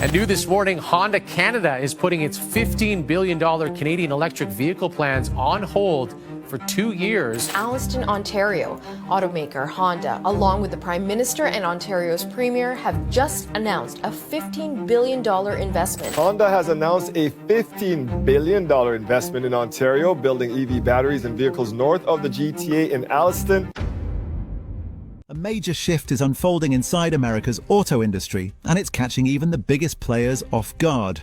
And new this morning, Honda Canada is putting its $15 billion Canadian electric vehicle plans on hold for 2 years. Alliston, Ontario, automaker Honda, along with the Prime Minister and Ontario's Premier, have just announced a $15 billion investment. Honda has announced a $15 billion investment in Ontario, building EV batteries and vehicles north of the GTA in Alliston. A major shift is unfolding inside America's auto industry, and it's catching even the biggest players off guard.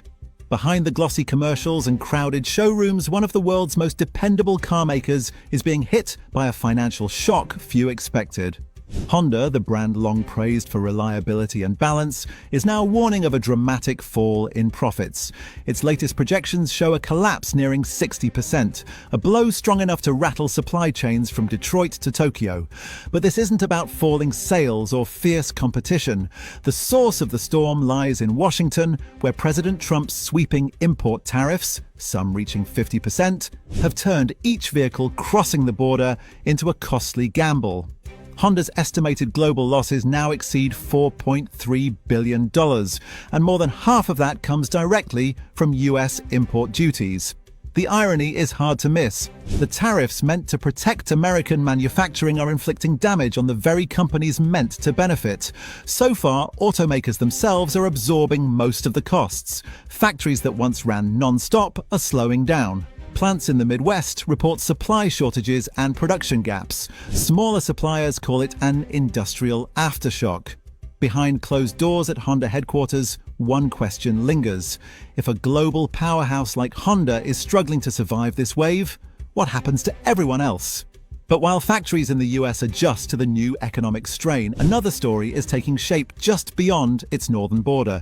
Behind the glossy commercials and crowded showrooms, one of the world's most dependable car makers is being hit by a financial shock few expected. Honda, the brand long praised for reliability and balance, is now warning of a dramatic fall in profits. Its latest projections show a collapse nearing 60%, a blow strong enough to rattle supply chains from Detroit to Tokyo. But this isn't about falling sales or fierce competition. The source of the storm lies in Washington, where President Trump's sweeping import tariffs, some reaching 50%, have turned each vehicle crossing the border into a costly gamble. Honda's estimated global losses now exceed $4.3 billion, and more than half of that comes directly from US import duties. The irony is hard to miss. The tariffs meant to protect American manufacturing are inflicting damage on the very companies meant to benefit. So far, automakers themselves are absorbing most of the costs. Factories that once ran non-stop are slowing down. Plants in the Midwest report supply shortages and production gaps. Smaller suppliers call it an industrial aftershock. Behind closed doors at Honda headquarters, one question lingers. If a global powerhouse like Honda is struggling to survive this wave, what happens to everyone else? But while factories in the US adjust to the new economic strain, another story is taking shape just beyond its northern border.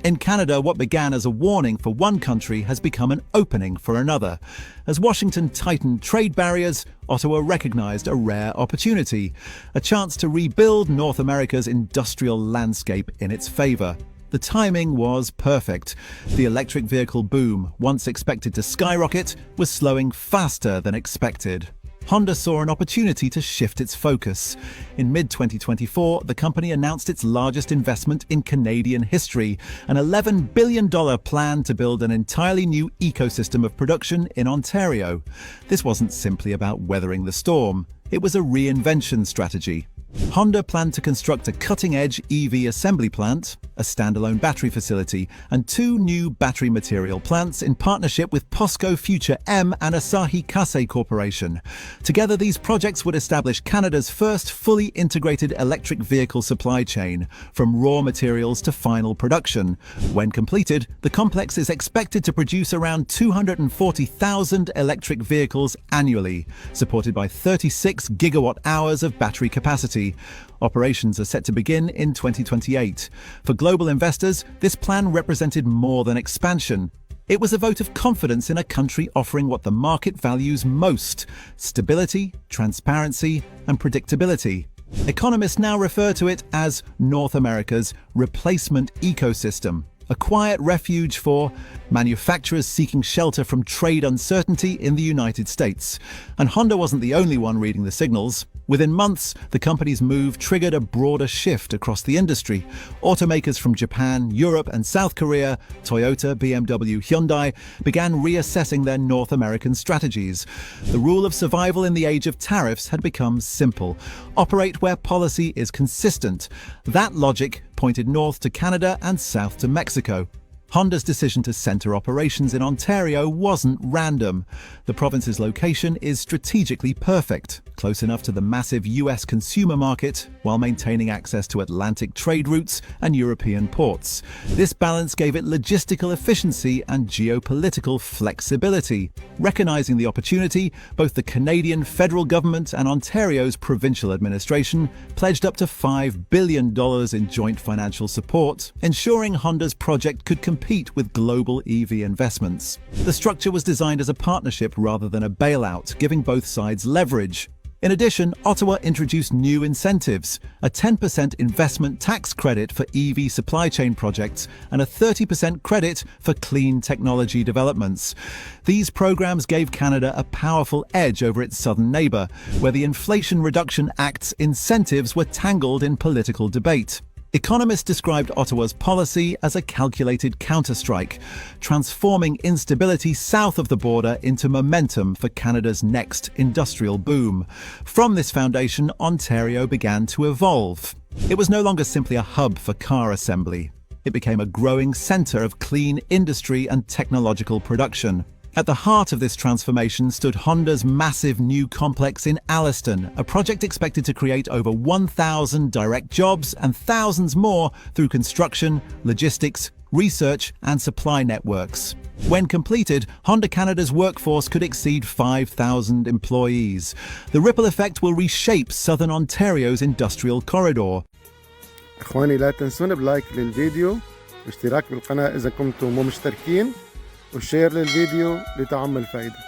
In Canada, what began as a warning for one country has become an opening for another. As Washington tightened trade barriers, Ottawa recognized a rare opportunity, a chance to rebuild North America's industrial landscape in its favor. The timing was perfect. The electric vehicle boom, once expected to skyrocket, was slowing faster than expected. Honda saw an opportunity to shift its focus. In mid-2024, the company announced its largest investment in Canadian history, an $11 billion plan to build an entirely new ecosystem of production in Ontario. This wasn't simply about weathering the storm. It was a reinvention strategy. Honda planned to construct a cutting-edge EV assembly plant, a standalone battery facility, and 2 new battery material plants in partnership with POSCO Future M and Asahi Kasei Corporation. Together, these projects would establish Canada's first fully integrated electric vehicle supply chain, from raw materials to final production. When completed, the complex is expected to produce around 240,000 electric vehicles annually, supported by 36 gigawatt-hours of battery capacity. Operations are set to begin in 2028. For global investors, this plan represented more than expansion. It was a vote of confidence in a country offering what the market values most: stability, transparency, and predictability. Economists now refer to it as North America's replacement ecosystem, a quiet refuge for manufacturers seeking shelter from trade uncertainty in the United States. And Honda wasn't the only one reading the signals. Within months, the company's move triggered a broader shift across the industry. Automakers from Japan, Europe, and South Korea, Toyota, BMW, Hyundai, began reassessing their North American strategies. The rule of survival in the age of tariffs had become simple: operate where policy is consistent. That logic pointed north to Canada and south to Mexico. Honda's decision to center operations in Ontario wasn't random. The province's location is strategically perfect, close enough to the massive US consumer market while maintaining access to Atlantic trade routes and European ports. This balance gave it logistical efficiency and geopolitical flexibility. Recognizing the opportunity, both the Canadian federal government and Ontario's provincial administration pledged up to $5 billion in joint financial support, ensuring Honda's project could compete with global EV investments. The structure was designed as a partnership rather than a bailout, giving both sides leverage. In addition, Ottawa introduced new incentives: a 10% investment tax credit for EV supply chain projects and a 30% credit for clean technology developments. These programs gave Canada a powerful edge over its southern neighbour, where the Inflation Reduction Act's incentives were tangled in political debate. Economists described Ottawa's policy as a calculated counterstrike, transforming instability south of the border into momentum for Canada's next industrial boom. From this foundation, Ontario began to evolve. It was no longer simply a hub for car assembly. It became a growing centre of clean industry and technological production. At the heart of this transformation stood Honda's massive new complex in Alliston, a project expected to create over 1,000 direct jobs and thousands more through construction, logistics, research and supply networks. When completed, Honda Canada's workforce could exceed 5,000 employees. The ripple effect will reshape Southern Ontario's industrial corridor. اخواني لا تنسون بلايك للفيديو واشتراك بالقناة إذا كنتم مو مشتركين وشير للفيديو لتعم الفائدة.